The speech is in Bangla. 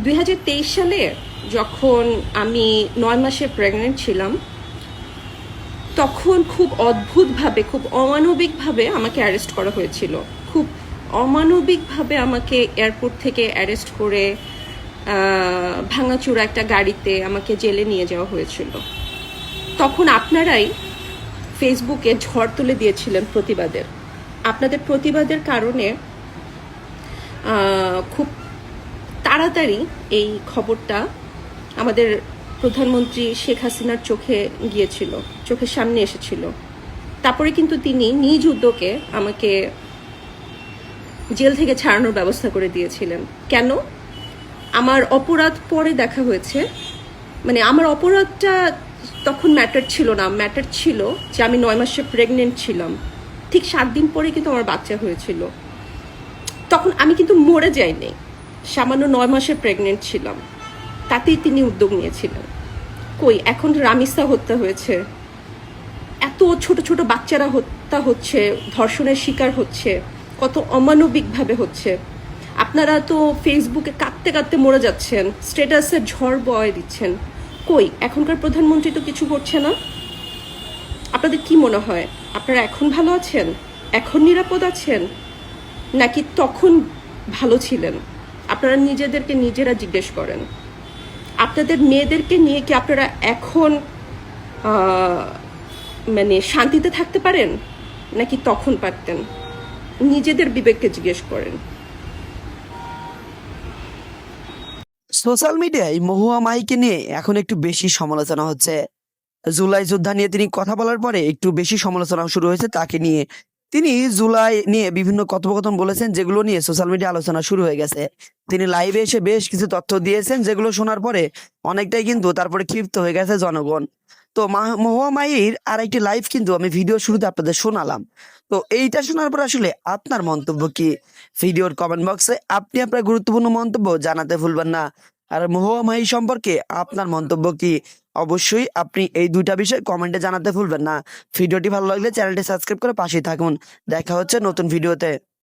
2023 সালে যখন আমি 9 মাসে প্রেগনেন্ট ছিলাম, তখন খুব অদ্ভুতভাবে, খুব অমানবিকভাবে আমাকে অ্যারেস্ট করা হয়েছিল। খুব অমানবিকভাবে আমাকে এয়ারপোর্ট থেকে অ্যারেস্ট করে ভাঙাচোরা একটা গাড়িতে আমাকে জেলে নিয়ে যাওয়া হয়েছিল। তখন আপনারাই ফেসবুকে ঝড় তুলে দিয়েছিলেন প্রতিবাদের। আপনাদের প্রতিবাদের কারণে খুব তাড়াতাড়ি এই খবরটা আমাদের প্রধানমন্ত্রী শেখ হাসিনার চোখে গিয়েছিল, চোখের সামনে এসেছিল। তারপরে কিন্তু তিনি নিজ উদ্যোগে আমাকে জেল থেকে ছাড়ানোর ব্যবস্থা করে দিয়েছিলেন। কেন? আমার অপরাধ পরে দেখা হয়েছে, মানে আমার অপরাধটা তখন ম্যাটার ছিল না। ম্যাটার ছিল যে আমি 9 মাসে প্রেগনেন্ট ছিলাম, ঠিক 7 দিন পরে কিন্তু আমার বাচ্চা হয়েছিল। তখন আমি কিন্তু মরে যাইনি, সামান্য 9 মাসে প্রেগনেন্ট ছিলাম, তাতেই তিনি উদ্যোগ নিয়েছিলেন। কই, এখন রামিসা হত্যা হয়েছে, এত ছোট ছোট বাচ্চারা হত্যা হচ্ছে, ধর্ষণের শিকার হচ্ছে, কত অমানবিকভাবে হচ্ছে। আপনারা তো ফেসবুকে কাঁদতে কাঁদতে মরে যাচ্ছেন, স্ট্যাটাসের ঝড় বয় দিচ্ছেন। কই, এখনকার প্রধানমন্ত্রী তো কিছু করছে না। আপনাদের কি মনে হয় আপনারা এখন ভালো আছেন, এখন নিরাপদ আছেন, নাকি তখন ভালো ছিলেন? আপনারা নিজেদেরকে নিজেরা জিজ্ঞেস করেন। আপনাদের মেয়েদেরকে নিয়ে কি আপনারা এখন মানে শান্তিতে থাকতে পারেন, নাকি তখন পারতেন? নিজেদের বিবেককে জিজ্ঞেস করেন। সোশ্যাল মিডিয়ায় মহুয়া মাহিকে নিয়ে এখন একটু বেশি সমালোচনা হচ্ছে। জুলাই যোদ্ধা নিয়ে তিনি কথা বলার পরে একটু বেশি সমালোচনা শুরু হয়েছে তাকে নিয়ে। তিনি জুলাই নিয়ে বিভিন্ন কথোপকথন বলেছেন, যেগুলো নিয়ে সোশ্যাল মিডিয়া আলোচনা শুরু হয়ে গেছে। তিনি লাইভে এসে বেশ কিছু তথ্য দিয়েছেন, যেগুলো শোনার পরে অনেকটাই কিন্তু তারপরে ক্ষিপ্ত হয়ে গেছে জনগণ। তো মহুয়া মাহির আর একটি লাইভ কিন্তু আমি ভিডিও শুরুতে আপনাদের শোনালাম। তো এইটা শোনার পর আসলে আপনার মন্তব্য কি? ভিডিওর কমেন্ট বক্সে আপনি আপনার গুরুত্বপূর্ণ মন্তব্য জানাতে ভুলবেন না। আর মহুয়া মাহি সম্পর্কে আপনার মন্তব্য কি? অবশ্যই আপনি এই দুইটা বিষয় কমেন্টে জানাতে ভুলবেন না। ভিডিওটি ভালো লাগলে চ্যানেলটি সাবস্ক্রাইব করে পাশেই থাকুন। দেখা হচ্ছে নতুন ভিডিওতে।